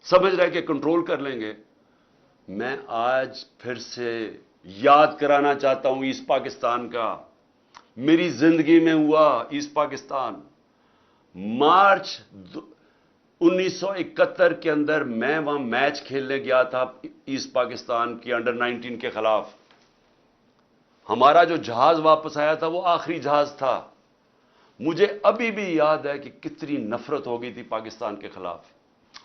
[SPEAKER 1] سمجھ رہے کہ کنٹرول کر لیں گے. میں آج پھر سے یاد کرانا چاہتا ہوں ایسٹ پاکستان کا. میری زندگی میں ہوا ایسٹ پاکستان. مارچ 1971 کے اندر میں وہاں میچ کھیلنے گیا تھا ایسٹ پاکستان کی انڈر 19 کے خلاف. ہمارا جو جہاز واپس آیا تھا وہ آخری جہاز تھا. مجھے ابھی بھی یاد ہے کہ کتنی نفرت ہو گئی تھی پاکستان کے خلاف.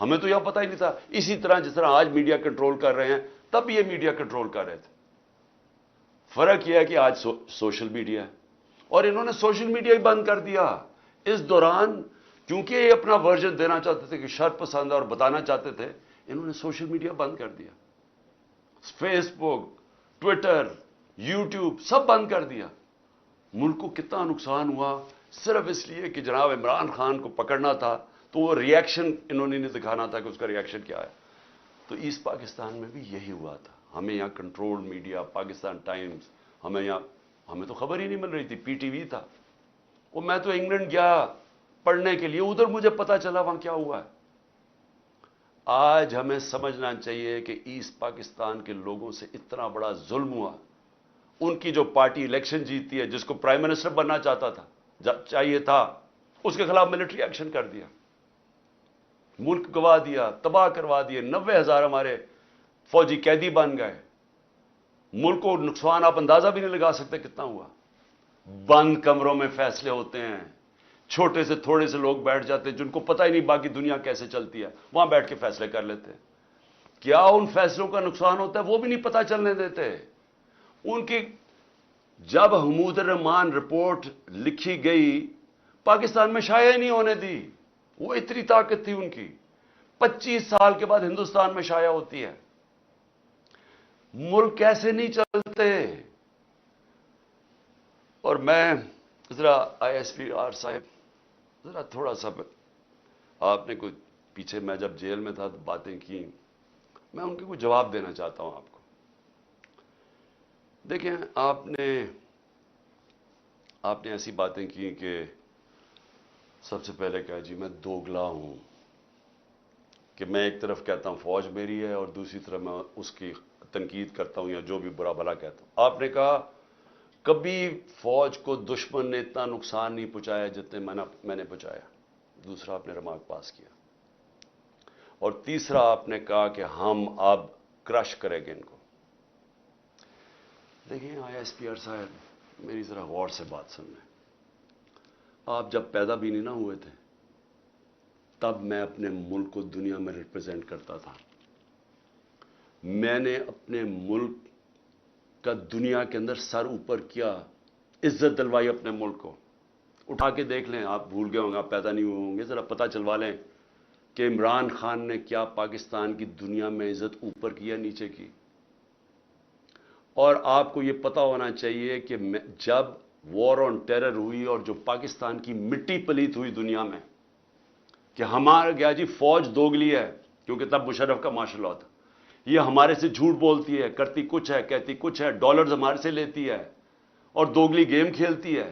[SPEAKER 1] ہمیں تو یہاں پتہ ہی نہیں تھا. اسی طرح جس طرح آج میڈیا کنٹرول کر رہے ہیں، تب یہ میڈیا کنٹرول کر رہے تھے. فرق یہ ہے کہ آج سوشل میڈیا ہے، اور انہوں نے سوشل میڈیا ہی بند کر دیا. اس دوران کیونکہ یہ اپنا ورژن دینا چاہتے تھے کہ شر پسند اور بتانا چاہتے تھے، انہوں نے سوشل میڈیا بند کر دیا. فیس بک، ٹویٹر، یوٹیوب سب بند کر دیا. ملک کو کتنا نقصان ہوا صرف اس لیے کہ جناب عمران خان کو پکڑنا تھا، تو وہ ریئیکشن انہوں نے نہیں دکھانا تھا کہ اس کا ریئیکشن کیا ہے. تو ایسٹ پاکستان میں بھی یہی ہوا تھا. ہمیں یہاں کنٹرول میڈیا، پاکستان ٹائمز، ہمیں تو خبر ہی نہیں مل رہی تھی. پی ٹی وی تھا. وہ میں تو انگلینڈ گیا پڑھنے کے لیے، ادھر مجھے پتا چلا وہاں کیا ہوا ہے. آج ہمیں سمجھنا چاہیے کہ ایسٹ پاکستان کے لوگوں سے اتنا بڑا ظلم ہوا. ان کی جو پارٹی الیکشن جیتی ہے، جس کو پرائم منسٹر بننا چاہتا تھا، چاہیے تھا، اس کے خلاف ملٹری ایکشن کر دیا، ملک گوا دیا، تباہ کروا دیے. 90,000 ہمارے فوجی قیدی بن گئے. ملک کو نقصان آپ اندازہ بھی نہیں لگا سکتے کتنا ہوا. بند کمروں میں فیصلے ہوتے ہیں. چھوٹے سے تھوڑے سے لوگ بیٹھ جاتے ہیں جن کو پتہ ہی نہیں باقی دنیا کیسے چلتی ہے، وہاں بیٹھ کے فیصلے کر لیتے ہیں. کیا ان فیصلوں کا نقصان ہوتا ہے وہ بھی نہیں پتہ چلنے دیتے. ان کی جب حمود الرحمان رپورٹ لکھی گئی، پاکستان میں شائع نہیں ہونے دی. وہ اتنی طاقت تھی ان کی. 25 سال کے بعد ہندوستان میں شائع ہوتی ہے. ملک کیسے نہیں چلتے. اور میں ذرا آئی ایس پی آر صاحب، ذرا تھوڑا سا آپ نے کوئی پیچھے میں جب جیل میں تھا باتیں کی، میں ان کے کوئی جواب دینا چاہتا ہوں آپ کو. دیکھیں، آپ نے ایسی باتیں کی کہ سب سے پہلے کہا جی میں دوگلا ہوں، کہ میں ایک طرف کہتا ہوں فوج میری ہے اور دوسری طرف میں اس کی تنقید کرتا ہوں یا جو بھی برا بھلا کہتا ہوں. آپ نے کہا کبھی فوج کو دشمن نے اتنا نقصان نہیں پہنچایا جتنے میں نے پہنچایا. دوسرا آپ نے ریمارک پاس کیا. اور تیسرا آپ نے کہا کہ ہم اب کرش کریں گے ان کو. دیکھیں آئی ایس پی آر صاحب، میری ذرا غور سے بات سن لیں. آپ جب پیدا بھی نہیں نہ ہوئے تھے تب میں اپنے ملک کو دنیا میں ریپرزینٹ کرتا تھا. میں نے اپنے ملک کا دنیا کے اندر سر اوپر کیا، عزت دلوائی اپنے ملک کو. اٹھا کے دیکھ لیں، آپ بھول گئے ہوں گے، آپ پیدا نہیں ہوئے ہوں گے، ذرا پتہ چلوا لیں کہ عمران خان نے کیا پاکستان کی دنیا میں عزت اوپر کی یا نیچے کی. اور آپ کو یہ پتہ ہونا چاہیے کہ جب وار آن ٹیرر ہوئی اور جو پاکستان کی مٹی پلیت ہوئی دنیا میں کہ ہمارا گیا جی فوج دوگلی ہے، کیونکہ تب مشرف کا مارشل لا تھا، یہ ہمارے سے جھوٹ بولتی ہے، کرتی کچھ ہے، کہتی کچھ ہے، ڈالرز ہمارے سے لیتی ہے اور دوگلی گیم کھیلتی ہے.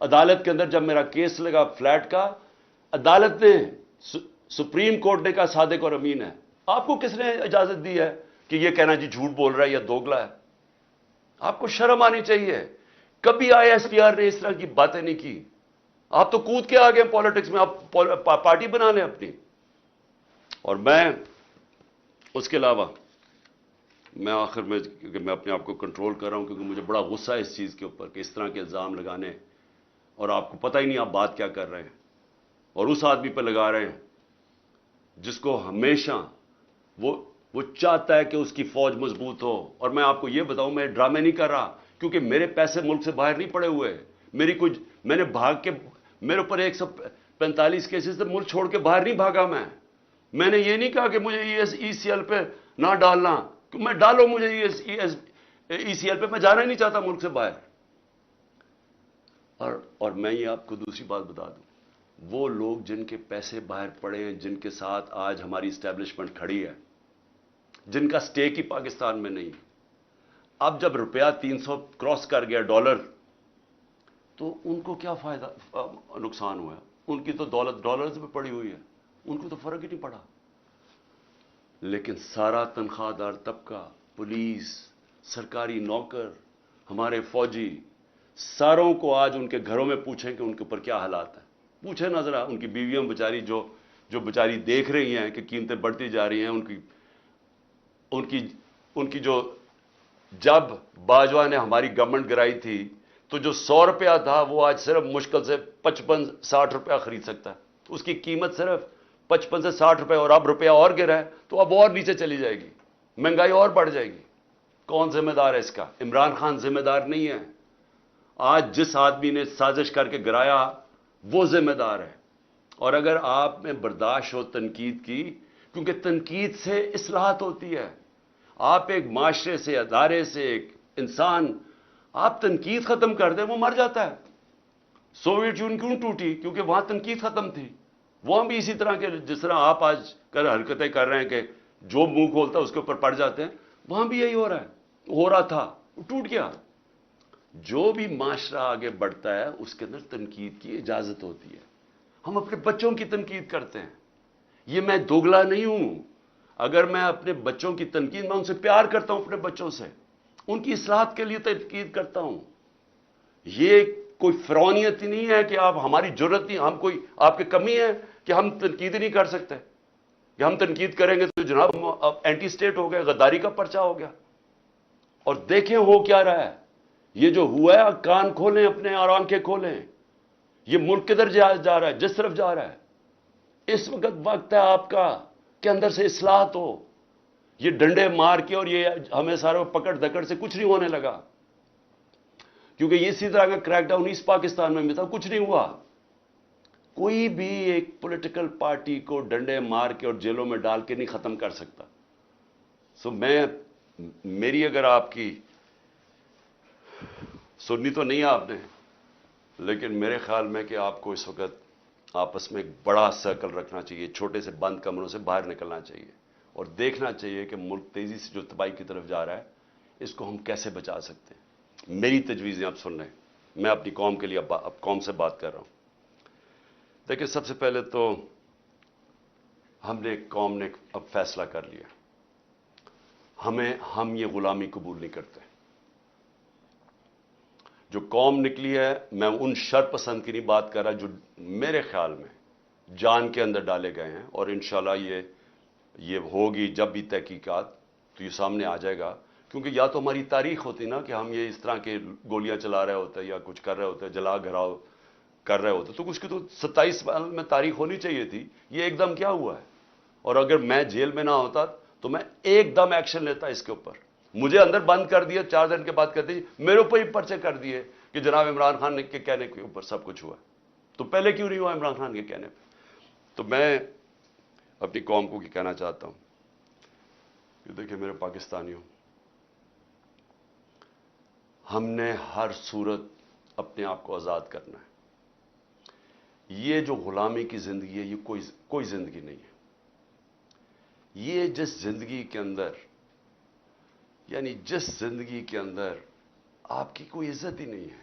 [SPEAKER 1] عدالت کے اندر جب میرا کیس لگا فلیٹ کا، عدالت نے، سپریم کورٹ نے کہا صادق اور امین ہے. آپ کو کس نے اجازت دی ہے کہ یہ کہنا جی جھوٹ بول رہا ہے یا دوگلا ہے؟ آپ کو شرم آنی چاہیے. کبھی ISPR نے اس طرح کی باتیں نہیں کی. آپ تو کود کے آ گئے پالیٹکس میں، آپ پارٹی بنا لیں اپنی. اور میں اس کے علاوہ میں آخر میں، کیونکہ میں اپنے آپ کو کنٹرول کر رہا ہوں، کیونکہ مجھے بڑا غصہ ہے اس چیز کے اوپر کہ اس طرح کے الزام لگانے اور آپ کو پتہ ہی نہیں آپ بات کیا کر رہے ہیں اور اس آدمی پہ لگا رہے ہیں جس کو ہمیشہ وہ چاہتا ہے کہ اس کی فوج مضبوط ہو. اور میں آپ کو یہ بتاؤں، میں ڈرامے نہیں کر رہا، کیونکہ میرے پیسے ملک سے باہر نہیں پڑے ہوئے. میں نے بھاگ کے، میرے اوپر 145 کیسز سے ملک چھوڑ کے باہر نہیں بھاگا. میں نے یہ نہیں کہا کہ مجھے ECL پہ نہ ڈالنا، کہ میں ڈالو مجھے ECL پہ، میں جانا ہی نہیں چاہتا ملک سے باہر. اور میں یہ آپ کو دوسری بات بتا دوں، وہ لوگ جن کے پیسے باہر پڑے ہیں، جن کے ساتھ آج ہماری اسٹیبلشمنٹ کھڑی ہے، جن کا سٹیک ہی پاکستان میں نہیں، اب جب روپیہ 300 کراس کر گیا ڈالر، تو ان کو کیا فائدہ، نقصان ہوا ہے؟ ان کی تو دولت ڈالرز میں پڑی ہوئی ہے، ان کو تو فرق ہی نہیں پڑا. لیکن سارا تنخواہ دار طبقہ، پولیس، سرکاری نوکر، ہمارے فوجی، ساروں کو آج ان کے گھروں میں پوچھیں کہ ان کے اوپر کیا حالات ہیں. پوچھیں نہ ذرا، ان کی بیویاں بیچاری جو بیچاری دیکھ رہی ہیں کہ قیمتیں بڑھتی جا رہی ہیں، ان کی جو، جب باجوہ نے ہماری گورنمنٹ گرائی تھی تو جو 100 روپیہ تھا وہ آج صرف مشکل سے 55-60 روپیہ خرید سکتا ہے. اس کی قیمت صرف 55 سے 60 روپے، اور اب روپیہ اور گرا ہے تو اب اور نیچے چلی جائے گی، مہنگائی اور بڑھ جائے گی. کون ذمہ دار ہے اس کا؟ عمران خان ذمہ دار نہیں ہے. آج جس آدمی نے سازش کر کے گرایا وہ ذمہ دار ہے. اور اگر آپ میں برداشت ہو تنقید کی، کیونکہ تنقید سے اصلاحات ہوتی ہے. آپ ایک معاشرے سے، ادارے سے، ایک انسان، آپ تنقید ختم کر دیں وہ مر جاتا ہے. سوویت یونین کیوں ٹوٹی؟ کیونکہ وہاں تنقید ختم تھی. وہاں بھی اسی طرح کے، جس طرح آپ آج کل حرکتیں کر رہے ہیں کہ جو منہ کھولتا ہے اس کے اوپر پڑ جاتے ہیں، وہاں بھی یہی ہو رہا تھا، وہ ٹوٹ گیا. جو بھی معاشرہ آگے بڑھتا ہے اس کے اندر تنقید کی اجازت ہوتی ہے. ہم اپنے بچوں کی تنقید کرتے ہیں. یہ میں دوگلا نہیں ہوں. اگر میں اپنے بچوں کی تنقید، میں ان سے پیار کرتا ہوں، اپنے بچوں سے ان کی اصلاحات کے لیے تنقید کرتا ہوں. یہ کوئی فرعونیت ہی نہیں ہے کہ آپ، ہماری جرت نہیں، ہم کوئی آپ کی کمی ہے کہ ہم تنقید ہی نہیں کر سکتے، کہ ہم تنقید کریں گے تو جناب اب اینٹی اسٹیٹ ہو گئے، غداری کا پرچہ ہو گیا. اور دیکھیں ہو کیا رہا ہے. یہ جو ہوا ہے، کان کھولیں اپنے اور آنکھیں کھولیں. یہ ملک کدھر جا رہا ہے؟ جس طرف جا رہا ہے. اس وقت ہے آپ کا کہ اندر سے اصلاحات ہو. یہ ڈنڈے مار کے اور یہ ہمیں سارے پکڑ دکڑ سے کچھ نہیں ہونے لگا، کیونکہ یہ اسی طرح کا کریک ڈاؤن ایسٹ پاکستان میں بھی تھا، کچھ نہیں ہوا. کوئی بھی ایک پولیٹیکل پارٹی کو ڈنڈے مار کے اور جیلوں میں ڈال کے نہیں ختم کر سکتا. میری اگر آپ کی سنی تو نہیں آپ نے، لیکن میرے خیال میں کہ آپ کو اس وقت آپس میں ایک بڑا سرکل رکھنا چاہیے، چھوٹے سے بند کمروں سے باہر نکلنا چاہیے اور دیکھنا چاہیے کہ ملک تیزی سے جو تباہی کی طرف جا رہا ہے اس کو ہم کیسے بچا سکتے ہیں. میری تجویزیں آپ سن رہے ہیں، میں اپنی قوم کے لیے اب قوم سے بات کر رہا ہوں. دیکھیں، سب سے پہلے تو قوم نے اب فیصلہ کر لیا، ہم یہ غلامی قبول نہیں کرتے. جو قوم نکلی ہے، میں ان شر پسند کی نہیں بات کر رہا جو میرے خیال میں جان کے اندر ڈالے گئے ہیں، اور انشاءاللہ یہ ہوگی جب بھی تحقیقات تو یہ سامنے آ جائے گا. کیونکہ یا تو ہماری تاریخ ہوتی نا کہ ہم یہ اس طرح کے گولیاں چلا رہے ہوتے یا کچھ کر رہے ہوتے، جلا گھراؤ کر رہے ہوتے، تو کچھ کی تو 27 سال میں تاریخ ہونی چاہیے تھی. یہ ایک دم کیا ہوا ہے؟ اور اگر میں جیل میں نہ ہوتا تو میں ایک دم ایکشن لیتا اس کے اوپر. مجھے اندر بند کر دیا، 4 دن کے بعد کہتے ہیں میرے اوپر ہی پرچے کر دیے کہ جناب عمران خان کے کہنے کے اوپر سب کچھ ہوا. تو پہلے کیوں نہیں ہوا عمران خان کے کہنے پہ؟ تو میں اپنی قوم کو کہنا چاہتا ہوں کہ دیکھیں میرے پاکستانیوں، ہم نے ہر صورت اپنے آپ کو آزاد کرنا ہے. یہ جو غلامی کی زندگی ہے، یہ کوئی زندگی نہیں ہے. یہ جس زندگی کے اندر، یعنی جس زندگی کے اندر آپ کی کوئی عزت ہی نہیں ہے،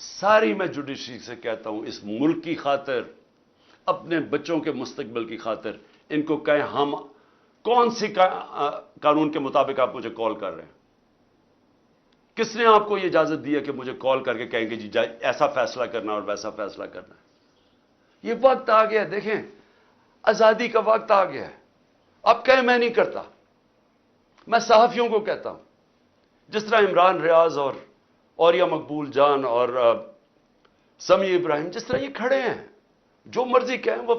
[SPEAKER 1] ساری میں جوڈیشری سے کہتا ہوں، اس ملک کی خاطر، اپنے بچوں کے مستقبل کی خاطر ان کو کہیں ہم کون سی قانون کے مطابق آپ مجھے کال کر رہے ہیں؟ کس نے آپ کو یہ اجازت دی ہے کہ مجھے کال کر کے کہیں گے جی ایسا فیصلہ کرنا اور ویسا فیصلہ کرنا ہے؟ یہ وقت آ گیا ہے، دیکھیں آزادی کا وقت آ گیا ہے. اب کہیں میں نہیں کرتا، میں صحافیوں کو کہتا ہوں، جس طرح عمران ریاض اور اوریہ مقبول جان اور سمیع ابراہیم جس طرح یہ کھڑے ہیں، جو مرضی کہیں وہ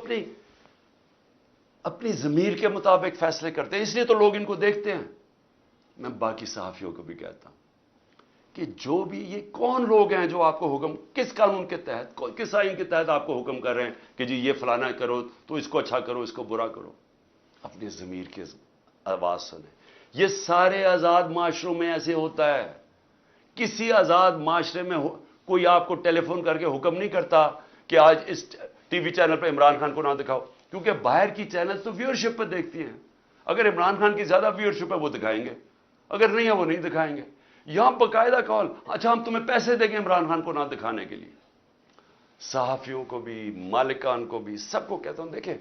[SPEAKER 1] اپنی ضمیر کے مطابق فیصلے کرتے ہیں، اس لیے تو لوگ ان کو دیکھتے ہیں. میں باقی صحافیوں کو بھی کہتا ہوں کہ جو بھی یہ کون لوگ ہیں جو آپ کو حکم، کس قانون کے تحت، کس آئین کے تحت آپ کو حکم کر رہے ہیں کہ جی یہ فلانا کرو تو اس کو اچھا کرو، اس کو برا کرو؟ اپنی ضمیر کی آواز سنیں. یہ سارے آزاد معاشروں میں ایسے ہوتا ہے. کسی آزاد معاشرے میں کوئی آپ کو ٹیلی فون کر کے حکم نہیں کرتا کہ آج اس ٹی وی چینل پہ عمران خان کو نہ دکھاؤ، کیونکہ باہر کی چینل تو ویورشپ پہ دیکھتی ہیں. اگر عمران خان کی زیادہ ویورشپ ہے وہ دکھائیں گے، اگر نہیں ہے وہ نہیں دکھائیں گے. یہاں باقاعدہ کال، اچھا ہم تمہیں پیسے دیں گے عمران خان کو نہ دکھانے کے لیے. صحافیوں کو بھی، مالکان کو بھی، سب کو کہتا ہوں دیکھیں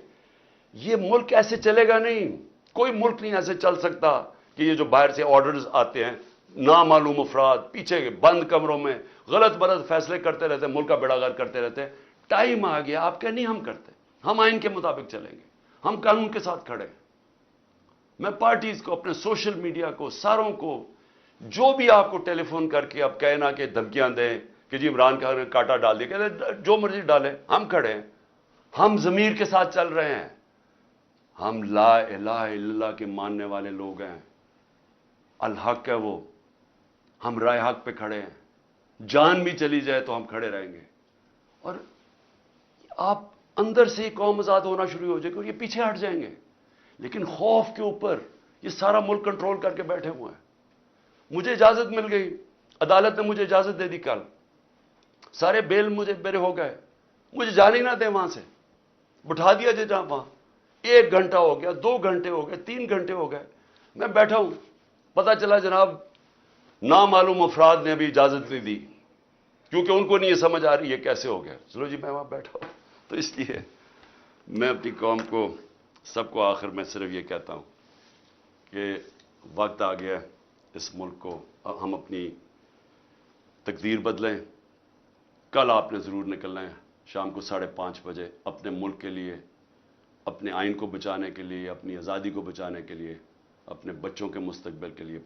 [SPEAKER 1] یہ ملک ایسے چلے گا نہیں. کوئی ملک نہیں ایسے چل سکتا کہ یہ جو باہر سے آرڈرز آتے ہیں، نامعلوم افراد پیچھے بند کمروں میں غلط بلد فیصلے کرتے رہتے ہیں، ملک کا بیڑا غرق کرتے رہتے ہیں. ٹائم آ گیا، آپ کہ نہیں ہم کرتے، ہم آئین کے مطابق چلیں گے، ہم قانون کے ساتھ کھڑے ہیں. میں پارٹیز کو، اپنے سوشل میڈیا کو، ساروں کو، جو بھی آپ کو ٹیلی فون کر کے اب کہنا کہ دھمکیاں دیں کہ جی عمران خان نے کاٹا ڈال دیا، کہتے جو مرضی ڈالیں، ہم کھڑے ہیں، ہم ضمیر کے ساتھ چل رہے ہیں. ہم لا الہ الا اللہ کے ماننے والے لوگ ہیں، الحق ہے وہ، ہم رائے حق پہ کھڑے ہیں. جان بھی چلی جائے تو ہم کھڑے رہیں گے. اور آپ اندر سے ہی قوم آزاد ہونا شروع ہو جائے گی اور یہ پیچھے ہٹ جائیں گے. لیکن خوف کے اوپر یہ سارا ملک کنٹرول کر کے بیٹھے ہوئے ہیں. مجھے اجازت مل گئی، عدالت نے مجھے اجازت دے دی، کل سارے بیل مجھے میرے ہو گئے، مجھے جانے نہ دیں وہاں سے، بٹھا دیا جہاں وہاں. 1 گھنٹہ ہو گیا، 2 گھنٹے ہو گئے، 3 گھنٹے ہو گئے، میں بیٹھا ہوں. پتہ چلا جناب نامعلوم افراد نے ابھی اجازت نہیں دی، کیونکہ ان کو نہیں یہ سمجھ آ رہی ہے کیسے ہو گیا. چلو جی میں وہاں بیٹھا ہوں. تو اس لیے میں اپنی قوم کو، سب کو آخر میں صرف یہ کہتا ہوں کہ وقت آ گیا اس ملک کو ہم اپنی تقدیر بدلیں. کل آپ نے ضرور نکلنا ہے شام کو 5:30 بجے اپنے ملک کے لیے، اپنے آئین کو بچانے کے لیے، اپنی آزادی کو بچانے کے لیے، اپنے بچوں کے مستقبل کے لیے.